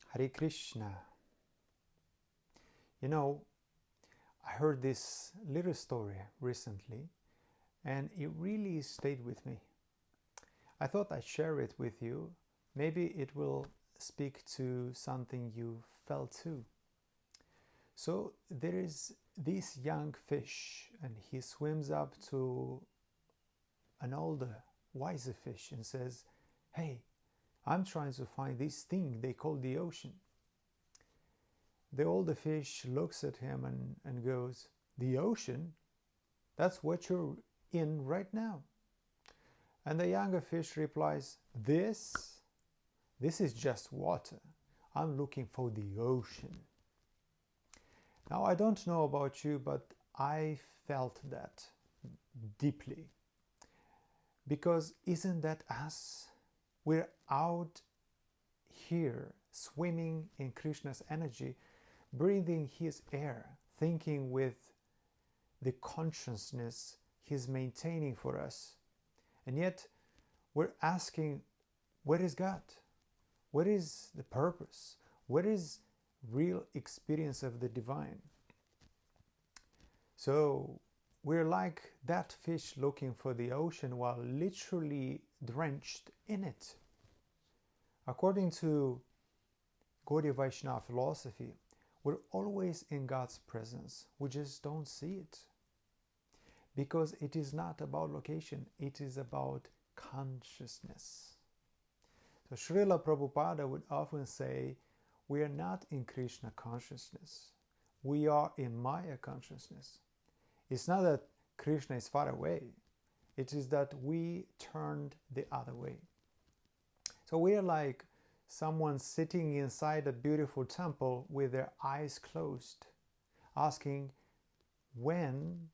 Hare Krishna. You know, I heard this little story recently and it really stayed with me. I thought I'd share it with you. Maybe it will speak to something you felt too. So there is this young fish and he swims up to an older, wiser fish and says, "Hey, I'm trying to find this thing they call the ocean." The older fish looks at him and goes, "The ocean? That's what you're in right now." And the younger fish replies, This is just water. I'm looking for the ocean." Now, I don't know about you, but I felt that deeply. Because isn't that us? We're out here swimming in Krishna's energy, breathing his air, thinking with the consciousness he's maintaining for us. And yet we're asking, where is God? What is the purpose? What is real experience of the divine? So we're like that fish looking for the ocean while literally drenched in it. According to Gaudiya Vaishnava philosophy, we're always in God's presence. We just don't see it. Because it is not about location, it is about consciousness. So Srila Prabhupada would often say, we are not in Krishna consciousness. We are in Maya consciousness. It's not that Krishna is far away. It is that we turned the other way. So we are like someone sitting inside a beautiful temple with their eyes closed, asking when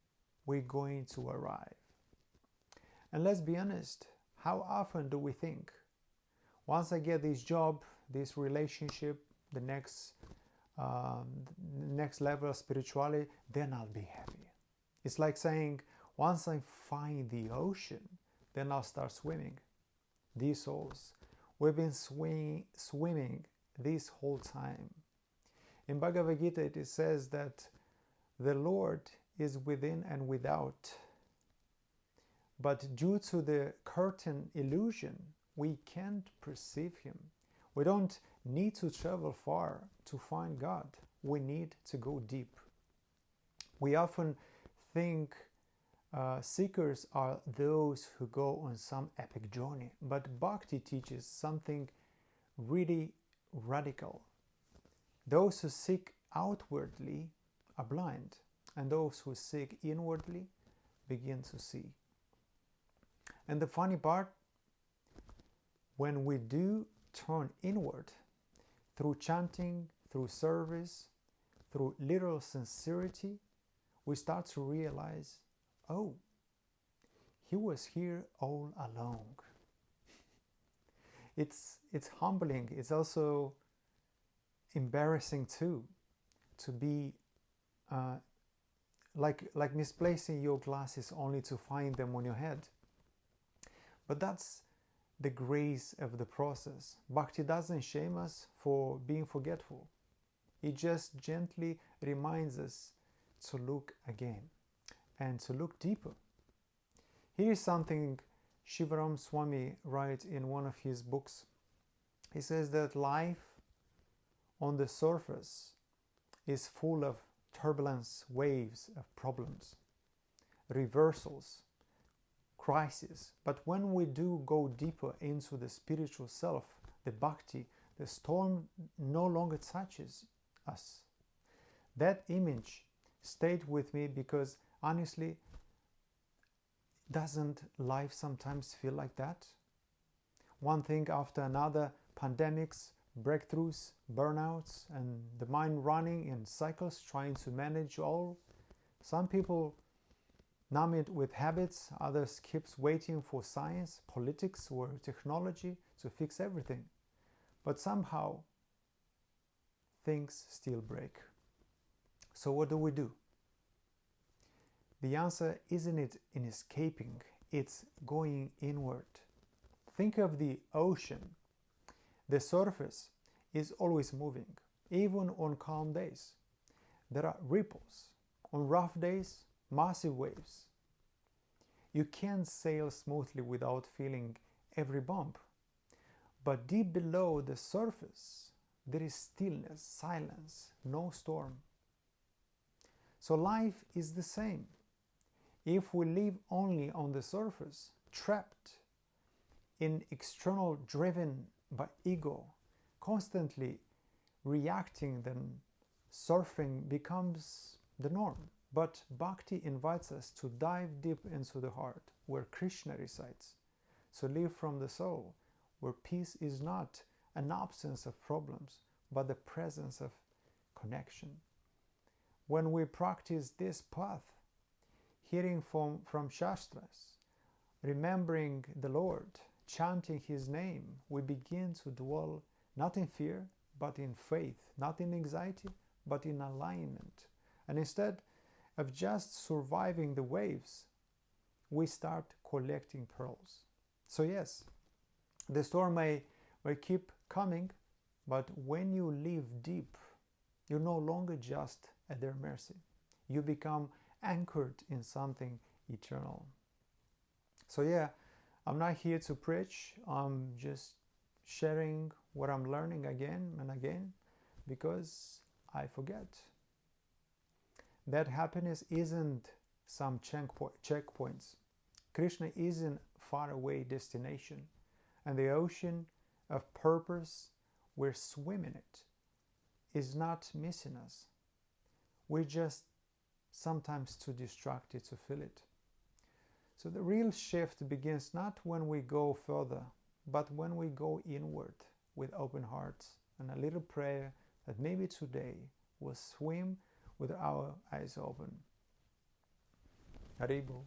we're going to arrive. And let's be honest, how often do we think, once I get this job, this relationship, the next level of spirituality, then I'll be happy. It's like saying, once I find the ocean, then I'll start swimming. These souls, we've been swimming this whole time. In Bhagavad Gita it says that the Lord is within and without. But due to the curtain illusion, we can't perceive Him. We don't need to travel far to find God. We need to go deep. We often think seekers are those who go on some epic journey, but Bhakti teaches something really radical. Those who seek outwardly are blind, and those who seek inwardly begin to see. And the funny part, when we do turn inward, through chanting, through service, through literal sincerity, we start to realize, oh, He was here all along. It's humbling. It's also embarrassing too, to be like misplacing your glasses only to find them on your head. But that's the grace of the process. Bhakti doesn't shame us for being forgetful. It just gently reminds us to look again and to look deeper. Here's something Shivaram Swami writes in one of his books. He says that life on the surface is full of turbulence, waves of problems, reversals, crisis. But when we do go deeper into the spiritual self, the bhakti, the storm no longer touches us. That image stayed with me because honestly, doesn't life sometimes feel like that? One thing after another, pandemics, breakthroughs, burnouts, and the mind running in cycles trying to manage all. Some people numb it with habits, others keeps waiting for science, politics, or technology to fix everything. But somehow, things still break. So what do? The answer isn't in escaping, it's going inward. Think of the ocean. The surface is always moving, even on calm days. There are ripples. On rough days, massive waves. You can't sail smoothly without feeling every bump. But deep below the surface, there is stillness, silence, no storm. So life is the same. If we live only on the surface, trapped in external, driven by ego, constantly reacting, then surfing becomes the norm. But Bhakti invites us to dive deep into the heart, where Krishna resides, to live from the soul, where peace is not an absence of problems, but the presence of connection. When we practice this path, hearing from Shastras, remembering the Lord, chanting His name, we begin to dwell not in fear, but in faith, not in anxiety, but in alignment. And instead of just surviving the waves, we start collecting pearls. So yes, the storm may keep coming, but when you live deep, you're no longer just at their mercy. You become anchored in something eternal. So yeah, I'm not here to preach. I'm just sharing what I'm learning again and again, because I forget that happiness isn't some checkpoints. Krishna isn't a faraway destination, and the ocean of purpose we're swimming it is not missing us. We're just sometimes too distracted to feel it. So the real shift begins not when we go further, but when we go inward with open hearts and a little prayer that maybe today we'll swim with our eyes open. Haribo.